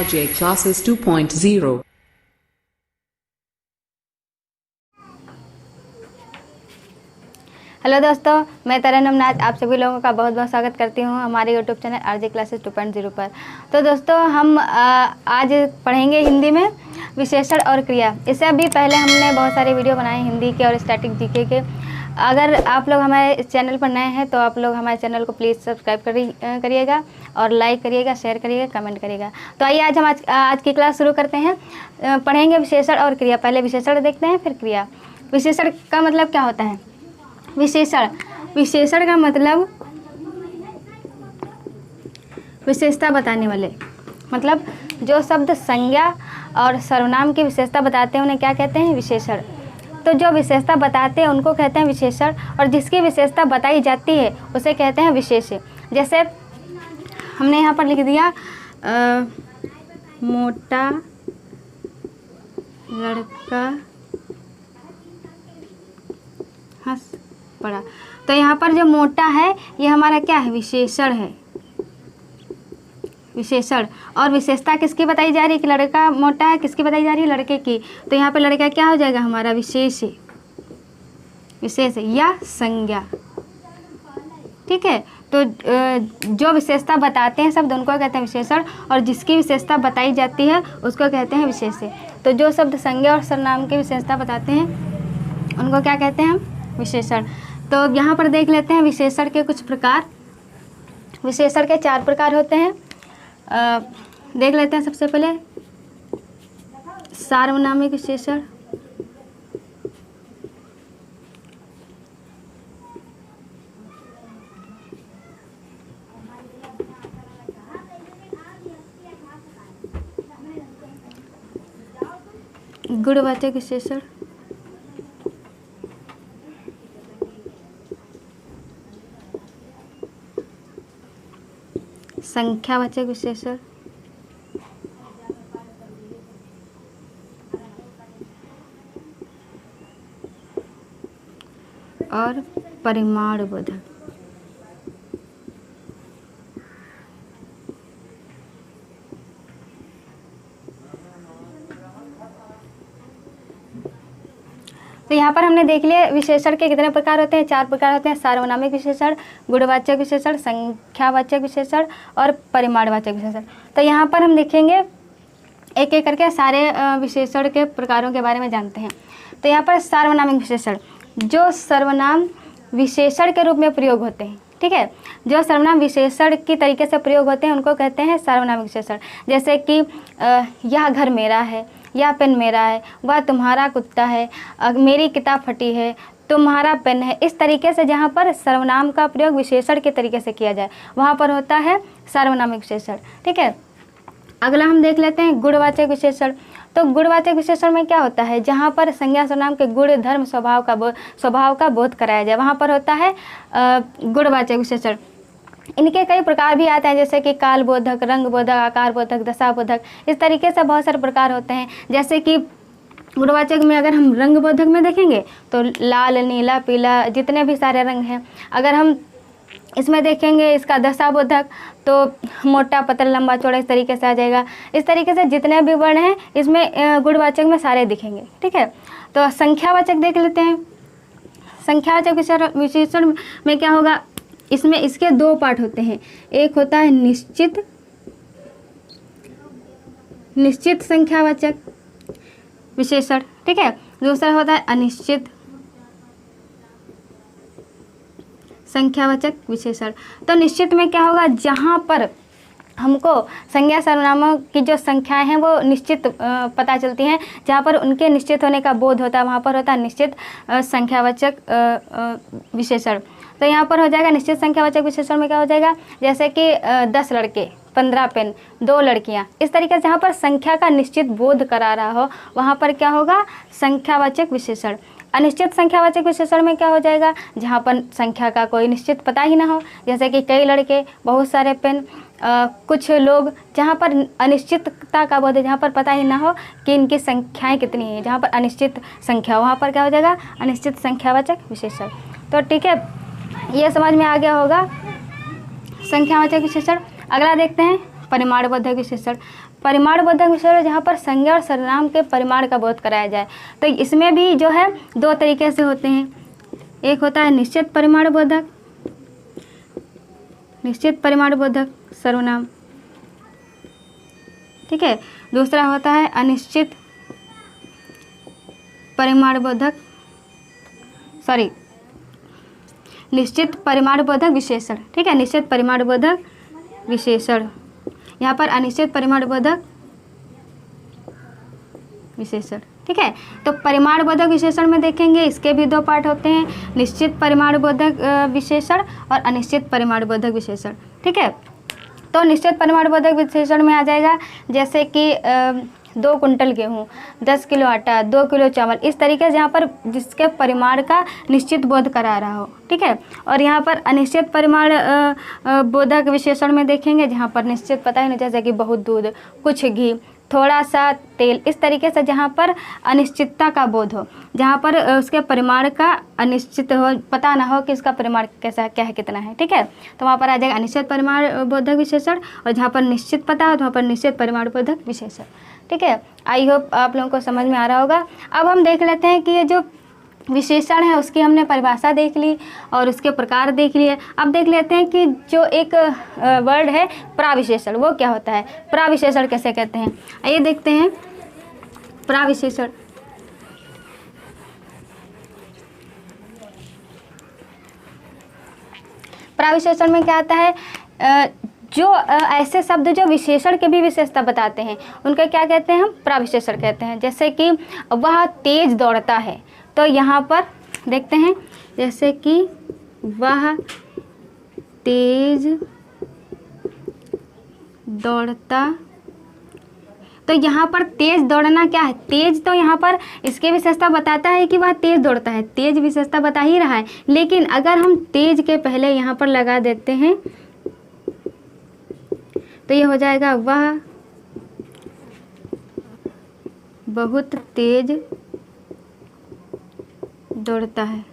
RJ Classes 2.0। Hello दोस्तों, मैं तरन्नुम नाज आप सभी लोगों का बहुत बहुत स्वागत करती हूं हमारे यूट्यूब चैनल आरजे क्लासेस 2.0 पर। तो दोस्तों, हम आज पढ़ेंगे हिंदी में विशेषण और क्रिया। इससे अभी पहले हमने बहुत सारे वीडियो बनाए हिंदी के और स्टैटिक जीके के। अगर आप लोग हमारे इस चैनल पर नए हैं तो आप लोग हमारे चैनल को प्लीज़ सब्सक्राइब करिएगा और लाइक करिएगा, शेयर करिएगा, कमेंट करिएगा। तो आइए आज हम आज की क्लास शुरू करते हैं। पढ़ेंगे विशेषण और क्रिया। पहले विशेषण देखते हैं, फिर क्रिया। विशेषण का मतलब क्या होता है? विशेषण का मतलब विशेषता बताने वाले, मतलब जो शब्द संज्ञा और सर्वनाम की विशेषता बताते हैं उन्हें क्या कहते हैं? विशेषण। तो जो विशेषता बताते हैं उनको कहते हैं विशेषण, और जिसकी विशेषता बताई जाती है उसे कहते हैं विशेष। जैसे हमने यहाँ पर लिख दिया मोटा लड़का हंस पड़ा। तो यहाँ पर जो मोटा है ये हमारा क्या है? विशेषण है, विशेषण। और विशेषता किसकी बताई जा रही है? कि लड़का मोटा है, किसकी बताई जा रही है? लड़के की। तो यहाँ पर लड़का क्या हो जाएगा? हमारा विशेष, विशेष या संज्ञा। ठीक है। तो जो विशेषता बताते हैं शब्द उनको कहते हैं विशेषण, और जिसकी विशेषता बताई जाती है उसको कहते हैं विशेष। तो जो शब्द संज्ञा और सर्वनाम की विशेषता बताते हैं उनको क्या कहते हैं? विशेषण। तो यहाँ पर देख लेते हैं विशेषण के कुछ प्रकार। विशेषण के 4 प्रकार होते हैं। देख लेते हैं। सबसे पहले सार्वनामिक विशेषण, गुणवाचक विशेषण, संख्यावाचक विशेषण, और परिमाणबोधक। तो यहाँ पर हमने देख लिया विशेषण के कितने प्रकार होते हैं। 4 प्रकार होते हैं। सार्वनामिक विशेषण, गुणवाचक विशेषण, संख्यावाचक विशेषण और परिमाणवाचक विशेषण। तो यहाँ पर हम देखेंगे एक एक करके सारे विशेषण के प्रकारों के बारे में जानते हैं। तो यहाँ पर सार्वनामिक विशेषण, जो सर्वनाम विशेषण के रूप में प्रयोग होते हैं। ठीक है। जो सर्वनाम विशेषण की तरीके से प्रयोग होते हैं उनको कहते हैं सार्वनामिक विशेषण। जैसे कि यह घर मेरा है, यह पेन मेरा है, वह तुम्हारा कुत्ता है, मेरी किताब फटी है, तुम्हारा पेन है। इस तरीके से जहाँ पर सर्वनाम का प्रयोग विशेषण के तरीके से किया जाए वहाँ पर होता है सार्वनामिक विशेषण। ठीक है। अगला हम देख लेते हैं गुणवाचक विशेषण। तो गुणवाचक विशेषण में क्या होता है? जहाँ पर संज्ञा सर्वनाम के गुण, धर्म, स्वभाव का बोध कराया जाए वहाँ पर होता है गुणवाचक विशेषण। इनके कई प्रकार भी आते हैं, जैसे कि काल बोधक, रंग बोधक, आकार बोधक, दशा बोधक। इस तरीके से बहुत सारे प्रकार होते हैं। जैसे कि गुणवाचक में अगर हम रंग बोधक में देखेंगे तो लाल, नीला, पीला, जितने भी सारे रंग हैं। अगर हम इसमें देखेंगे इसका दशा बोधक तो मोटा, पतला, लंबा, चौड़ा, इस तरीके से आ जाएगा। इस तरीके से जितने भी वर्ण हैं इसमें गुणवाचक में सारे दिखेंगे। ठीक है। तो संख्यावाचक देख लेते हैं। संख्यावाचक विशेषण में क्या होगा? इसमें इसके 2 पार्ट होते हैं। एक होता है निश्चित संख्यावाचक विशेषण। ठीक है। दूसरा होता है अनिश्चित संख्यावाचक विशेषण। तो निश्चित में क्या होगा? जहाँ पर हमको संज्ञा सर्वनामों की जो संख्याएं हैं वो निश्चित पता चलती हैं, जहाँ पर उनके निश्चित होने का बोध होता है वहाँ पर होता है निश्चित संख्यावाचक विशेषण। तो यहाँ पर हो जाएगा निश्चित संख्यावाचक विशेषण में क्या हो जाएगा? जैसे कि 10 लड़के, 15 पेन, 2 लड़कियाँ। इस तरीके से जहाँ पर संख्या का निश्चित बोध करा रहा हो वहाँ पर क्या होगा? संख्यावाचक विशेषण। अनिश्चित संख्यावाचक विशेषण में क्या हो जाएगा? जहाँ पर संख्या का कोई निश्चित पता ही ना हो, जैसे कि कई लड़के, बहुत सारे पेन, कुछ लोग, जहाँ पर अनिश्चितता का बोध है, जहाँ पर पता ही ना हो कि इनकी संख्याएं कितनी हैं, जहाँ पर अनिश्चित संख्या, वहाँ पर क्या हो जाएगा? अनिश्चित संख्यावाचक विशेषण। तो ठीक है, ये समझ में आ गया होगा संख्यावाचक विशेषण। अगला देखते हैं परिमाणबोधक विशेषण। परिमाणबोधक विशेषण जहाँ पर संज्ञा और सर्वनाम के परिमाण का बोध कराया जाए। तो इसमें भी जो है दो तरीके से होते हैं, एक होता है निश्चित परिमाणबोधक, निश्चित परिमाणबोधक सर्वनाम, ठीक है। दूसरा होता है अनिश्चित परिमाणबोधक, निश्चित परिमाणबोधक विशेषण, ठीक है, निश्चित परिमाणबोधक विशेषण। यहाँ पर अनिश्चित परिमाणबोधक विशेषण, ठीक है। तो परिमाणबोधक विशेषण में देखेंगे इसके भी दो पार्ट होते हैं, निश्चित परिमाणबोधक विशेषण और अनिश्चित परिमाणबोधक विशेषण, ठीक है। तो निश्चित परिमाणबोधक विशेषण में आ जाएगा जैसे कि 2 कुंटल गेहूँ, 10 किलो आटा, 2 किलो चावल, इस तरीके से जहाँ पर जिसके परिमाण का निश्चित बोध करा रहा हो, ठीक है। और यहाँ पर अनिश्चित परिमाण बोधक विशेषण में देखेंगे जहाँ पर निश्चित पता ही नहीं, जैसे कि बहुत दूध, कुछ घी, थोड़ा सा तेल, इस तरीके से जहाँ पर अनिश्चितता का बोध हो, जहाँ पर उसके परिमाण का अनिश्चित हो, पता ना हो कि इसका परिमाण कैसा क्या है, कितना है, ठीक है। तो वहाँ पर आ जाएगा अनिश्चित परिमाण बोधक विशेषण, और जहाँ पर निश्चित पता हो तो वहाँ पर निश्चित परिमाण बोधक विशेषण, ठीक है। आई होप आप लोगों को समझ में आ रहा होगा। अब हम देख लेते हैं कि ये जो विशेषण है उसकी हमने परिभाषा देख ली और उसके प्रकार देख लिए। अब देख लेते हैं कि जो एक वर्ड है प्राविशेषण, वो क्या होता है, प्राविशेषण कैसे कहते हैं, आइए देखते हैं। प्राविशेषण, प्राविशेषण में क्या आता है, जो ऐसे शब्द जो विशेषण के भी विशेषता बताते हैं उनका क्या कहते हैं, हम प्राविशेषण कहते हैं। जैसे कि वह तेज दौड़ता है, तो यहाँ पर देखते हैं जैसे कि वह तेज दौड़ता, तो यहाँ पर तेज दौड़ना क्या है, तेज तो यहाँ पर इसकी विशेषता बताता है कि वह तेज दौड़ता है, तेज विशेषता बता ही रहा है। लेकिन अगर हम तेज के पहले यहाँ पर लगा देते हैं तो ये हो जाएगा वह बहुत तेज दौड़ता है,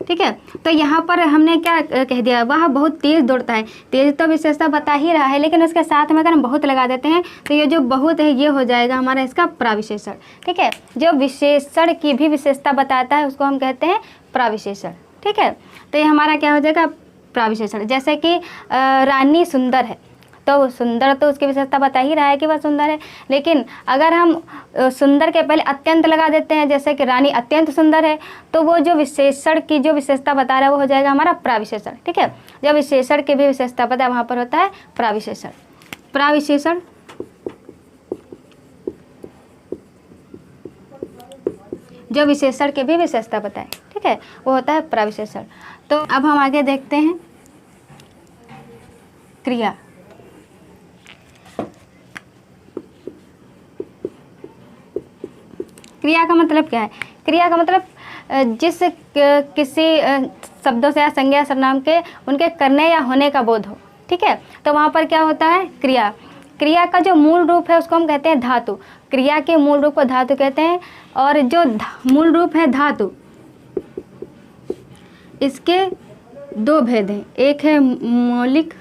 ठीक है। तो यहाँ पर हमने क्या कह दिया, वह बहुत तेज दौड़ता है, तेज तो विशेषता बता ही रहा है, लेकिन उसके साथ में अगर हम बहुत लगा देते हैं तो ये जो बहुत है ये हो जाएगा हमारा इसका प्राविशेषण, ठीक है। जो विशेषण की भी विशेषता बताता है उसको हम कहते हैं प्राविशेषण, ठीक है। तो ये हमारा क्या हो जाएगा, प्राविशेषण। जैसे कि रानी सुंदर है, तो सुंदर तो उसकी विशेषता बता ही रहा है कि वह सुंदर है, लेकिन अगर हम सुंदर के पहले अत्यंत लगा देते हैं, जैसे कि रानी अत्यंत सुंदर है, तो वो जो विशेषण की जो विशेषता बता रहा है वो हो जाएगा हमारा प्राविशेषण, ठीक है। जब विशेषण की भी विशेषता पता है वहाँ पर होता है प्राविशेषण। प्राविशेषण जो विशेषण की भी विशेषता बताए, ठीक है, वो होता है प्राविशेषण। तो अब हम आगे देखते हैं क्रिया। क्रिया का मतलब क्या है, क्रिया का मतलब जिस किसी शब्दों से या संज्ञा सर्वनाम के उनके करने या होने का बोध हो, ठीक है। तो वहाँ पर क्या होता है, क्रिया। क्रिया का जो मूल रूप है उसको हम कहते हैं धातु, क्रिया के मूल रूप को धातु कहते हैं। और जो मूल रूप है धातु, इसके दो भेद हैं, एक है मौलिक,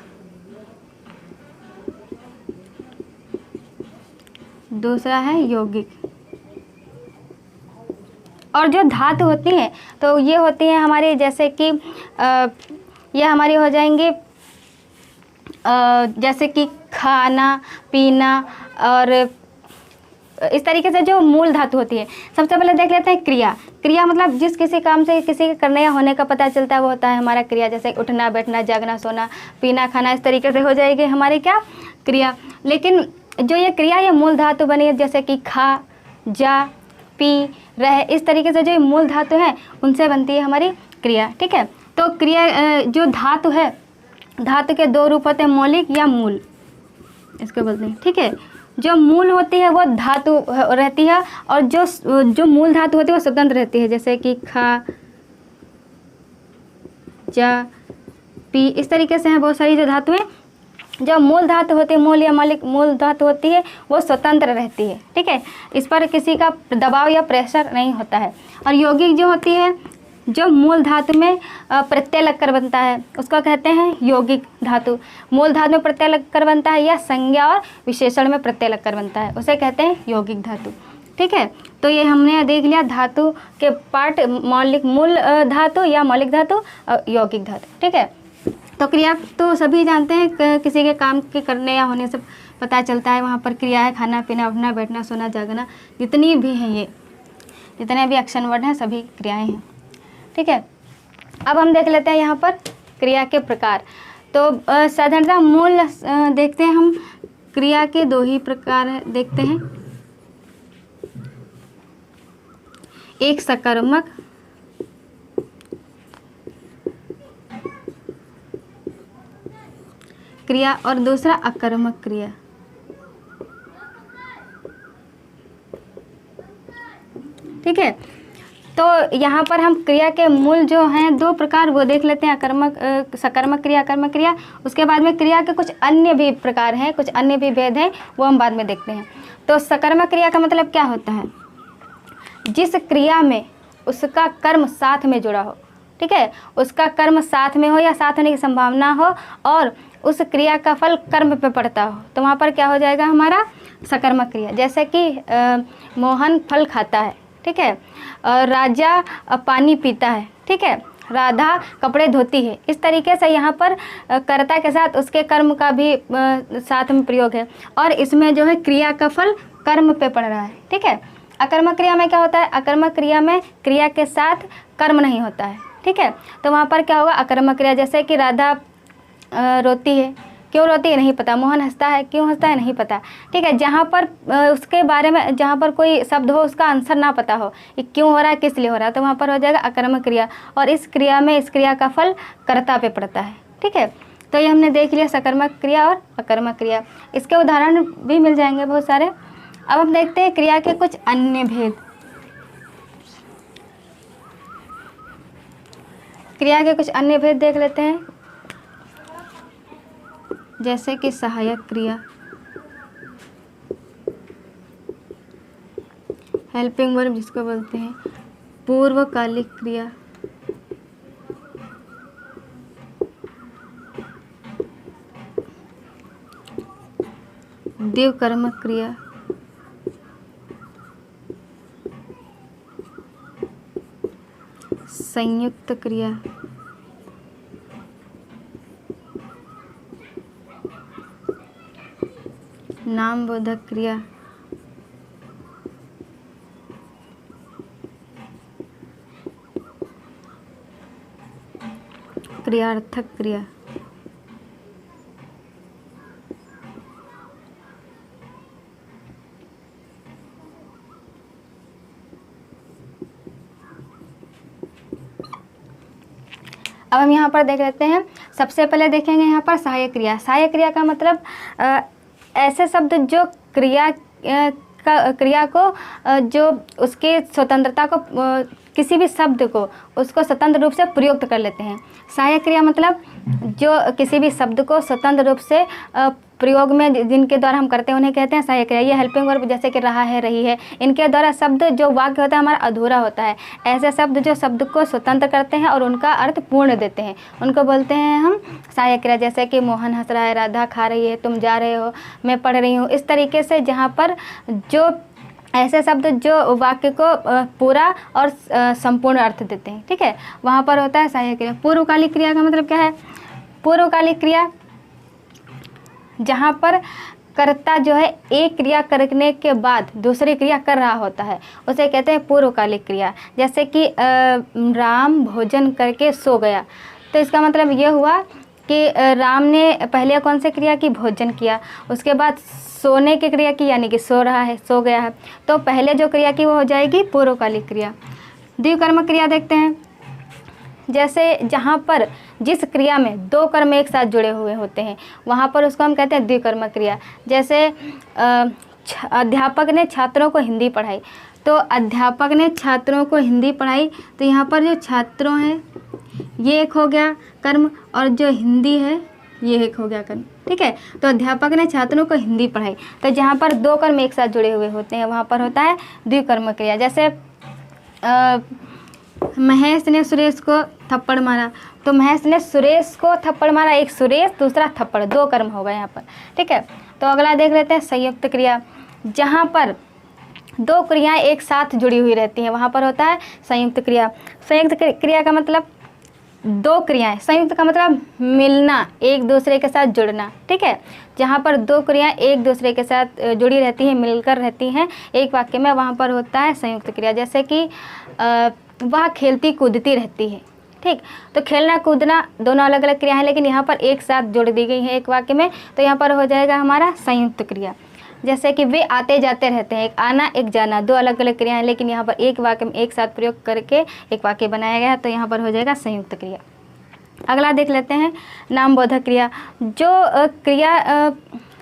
दूसरा है यौगिक। और जो धातु होती हैं तो ये होती हैं हमारी, जैसे कि ये हमारी हो जाएंगी जैसे कि खाना पीना, और इस तरीके से जो मूल धातु होती है। सबसे पहले देख लेते हैं क्रिया। क्रिया मतलब जिस किसी काम से किसी के करने या होने का पता चलता है वो होता है हमारा क्रिया। जैसे उठना बैठना जागना सोना पीना खाना, इस तरीके से हो जाएगी हमारी क्या, क्रिया। लेकिन जो ये क्रिया ये मूल धातु बनी है, जैसे कि खा जा पी रह, इस तरीके से जो मूल धातु है उनसे बनती है हमारी क्रिया, ठीक है। तो क्रिया जो धातु है, धातु के दो रूप होते हैं, मौलिक या मूल, इसको बोलते हैं, ठीक है। जो मूल होती है वो धातु रहती है, और जो मूल धातु होती है वो स्वतंत्र रहती है, जैसे कि खा जा पी, इस तरीके से हैं बहुत सारी जो धातुएं। जो मूल धातु होती है, मूल या मौलिक मूल धातु होती है, वो स्वतंत्र रहती है, ठीक है। इस पर किसी का दबाव या प्रेशर नहीं होता है। और यौगिक जो होती है, जो मूल धातु में प्रत्यय लगकर बनता है उसको कहते हैं यौगिक धातु। मूल धातु में प्रत्यय लगकर बनता है या संज्ञा और विशेषण में प्रत्यय लगकर बनता है उसे कहते हैं यौगिक धातु। ठीक है, तो ये हमने देख लिया धातु के पार्ट, मौलिक मूल धातु या मौलिक धातु, यौगिक धातु। ठीक है, तो क्रिया तो सभी जानते हैं, किसी के काम के करने या होने से पता चलता है। वहाँ पर क्रिया है खाना पीना, उठना बैठना सोना जागना, जितनी भी हैं ये जितने भी एक्शन वर्ड हैं सभी क्रियाएं हैं। ठीक है, अब हम देख लेते हैं यहाँ पर क्रिया के प्रकार। तो साधारणतः मूल देखते हैं हम, क्रिया के 2 ही प्रकार देखते हैं, एक सकर्मक क्रिया और दूसरा अकर्मक क्रिया। ठीक है, तो यहाँ पर हम क्रिया के मूल जो हैं 2 प्रकार वो देख लेते हैं, सकर्मक क्रिया, अकर्मक क्रिया। उसके बाद में क्रिया के कुछ अन्य भी प्रकार हैं, कुछ अन्य भी भेद हैं, वो हम बाद में देखते हैं। तो सकर्मक क्रिया का मतलब क्या होता है? जिस क्रिया में उसका कर्म साथ में जुड़ा हो। ठीक है, उसका कर्म साथ में हो या साथ होने की संभावना हो और उस क्रिया का फल कर्म पे पड़ता हो, तो वहाँ पर क्या हो जाएगा हमारा सकर्मक क्रिया। जैसे कि मोहन फल खाता है, ठीक है, राजा पानी पीता है, ठीक है, राधा कपड़े धोती है। इस तरीके से यहाँ पर कर्ता के साथ उसके कर्म का भी साथ में प्रयोग है और इसमें जो है क्रिया का फल कर्म पे पड़ रहा है। ठीक है, अकर्मक क्रिया में क्या होता है? अकर्मक क्रिया में क्रिया के साथ कर्म नहीं होता है। ठीक है, तो वहाँ पर क्या होगा? अकर्मक क्रिया, जैसे कि राधा रोती है, क्यों रोती है नहीं पता, मोहन हंसता है, क्यों हंसता है नहीं पता। ठीक है, जहाँ पर उसके बारे में, जहाँ पर कोई शब्द हो उसका आंसर ना पता हो, ये क्यों हो रहा है, किस लिए हो रहा है, तो वहाँ पर हो जाएगा अकर्मक क्रिया और इस क्रिया में इस क्रिया का फल कर्ता पे पड़ता है। ठीक है, तो ये हमने देख लिया सकर्मक क्रिया और अकर्मक क्रिया, इसके उदाहरण भी मिल जाएंगे बहुत सारे। अब हम देखते हैं क्रिया के कुछ अन्य भेद। क्रिया के कुछ अन्य भेद देख लेते हैं, जैसे कि सहायक क्रिया, हेल्पिंग वर्ब जिसको बोलते हैं, पूर्वकालिक क्रिया, द्विकर्मक क्रिया, संयुक्त क्रिया, नामबोधक क्रिया, क्रियार्थक क्रिया। अब हम यहाँ पर देख लेते हैं, सबसे पहले देखेंगे यहाँ पर सहायक क्रिया। सहायक क्रिया का मतलब ऐसे शब्द जो क्रिया को जो उसके स्वतंत्रता को, किसी भी शब्द को उसको स्वतंत्र रूप से प्रयुक्त कर लेते हैं। सहायक क्रिया मतलब जो किसी भी शब्द को स्वतंत्र रूप से प्रयोग में जिनके द्वारा हम करते हैं उन्हें कहते हैं सहायक क्रिया। ये हेल्पिंग वर्ब जैसे कि रहा है, रही है, इनके द्वारा शब्द जो वाक्य होता है हमारा अधूरा होता है। ऐसे शब्द जो शब्द को स्वतंत्र करते हैं और उनका अर्थ पूर्ण देते हैं उनको बोलते हैं हम सहायक क्रिया। जैसे कि मोहन हंस रहा है, राधा खा रही है, तुम जा रहे हो, मैं पढ़ रही हूँ। इस तरीके से जहाँ पर जो ऐसे शब्द जो वाक्य को पूरा और संपूर्ण अर्थ देते हैं, ठीक है, वहाँ पर होता है सहायक क्रिया। पूर्वकालिक क्रिया का मतलब क्या है? पूर्वकालिक क्रिया जहाँ पर कर्ता जो है एक क्रिया करने के बाद दूसरी क्रिया कर रहा होता है उसे कहते हैं पूर्वकालिक क्रिया। जैसे कि राम भोजन करके सो गया, तो इसका मतलब ये हुआ कि राम ने पहले कौन सी क्रिया की? भोजन किया, उसके बाद सोने की क्रिया की, यानी कि सो रहा है, सो गया है, तो पहले जो क्रिया की वो हो जाएगी पूर्वकालिक क्रिया। द्विकर्मक क्रिया देखते हैं, जैसे जहाँ पर जिस क्रिया में 2 कर्म एक साथ जुड़े हुए होते हैं वहाँ पर उसको हम कहते हैं द्विकर्मक क्रिया। जैसे अध्यापक ने छात्रों को हिंदी पढ़ाई, तो अध्यापक ने छात्रों को हिंदी पढ़ाई, तो यहाँ पर जो छात्रों हैं ये एक हो गया कर्म और जो हिंदी है ये एक हो गया कर्म। ठीक है, तो अध्यापक ने छात्रों को हिंदी पढ़ाई, तो जहाँ पर 2 कर्म एक साथ जुड़े हुए होते हैं वहाँ पर होता है द्विकर्मक क्रिया। जैसे महेश ने सुरेश को थप्पड़ मारा, तो महेश ने सुरेश को थप्पड़ मारा, एक सुरेश दूसरा थप्पड़, 2 कर्म हो गए यहाँ पर। ठीक है, तो अगला देख लेते हैं संयुक्त क्रिया। जहाँ पर 2 क्रियाएं एक साथ जुड़ी हुई रहती हैं वहाँ पर होता है संयुक्त क्रिया। संयुक्त क्रिया का मतलब 2 क्रियाएं, संयुक्त का मतलब मिलना, एक दूसरे के साथ जुड़ना। ठीक है, जहाँ पर 2 क्रियाएं एक दूसरे के साथ जुड़ी रहती हैं, मिलकर रहती हैं एक वाक्य में, वहाँ पर होता है संयुक्त क्रिया। जैसे कि वह खेलती कूदती रहती है। ठीक, तो खेलना कूदना दोनों अलग अलग क्रिया हैं, लेकिन यहाँ पर एक साथ जोड़ दी गई है एक वाक्य में, तो यहाँ पर हो जाएगा हमारा संयुक्त क्रिया। जैसे कि वे आते जाते रहते हैं, एक आना एक जाना, 2 अलग अलग क्रिया हैं, लेकिन यहाँ पर एक वाक्य में एक साथ प्रयोग करके एक वाक्य बनाया गया है, तो यहाँ पर हो जाएगा संयुक्त क्रिया। अगला देख लेते हैं नामबोधक क्रिया। जो क्रिया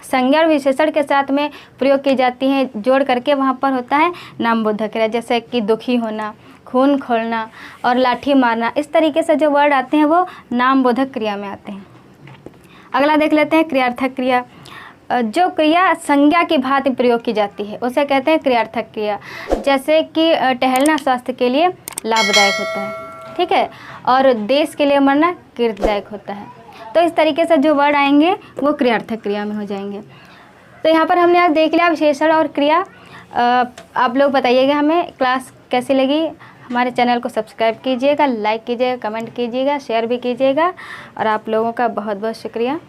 संज्ञा और विशेषण के साथ में प्रयोग की जाती है जोड़ करके, वहाँ पर होता है नामबोधक क्रिया। जैसे कि दुखी होना, खून खोलना और लाठी मारना, इस तरीके से जो वर्ड आते हैं वो नामबोधक क्रिया में आते हैं। अगला देख लेते हैं क्रियार्थक क्रिया। जो क्रिया संज्ञा की भांति प्रयोग की जाती है उसे कहते हैं क्रियार्थक क्रिया। जैसे कि टहलना स्वास्थ्य के लिए लाभदायक होता है। ठीक है, और देश के लिए मरना कीर्तिदायक होता है। तो इस तरीके से जो वर्ड आएंगे वो क्रियार्थक क्रिया में हो जाएंगे। तो यहाँ पर हमने आज देख लिया विशेषण और क्रिया। आप लोग बताइएगा हमें क्लास कैसी लगी। हमारे चैनल को सब्सक्राइब कीजिएगा, लाइक कीजिएगा, कमेंट कीजिएगा, शेयर भी कीजिएगा। और आप लोगों का बहुत बहुत शुक्रिया।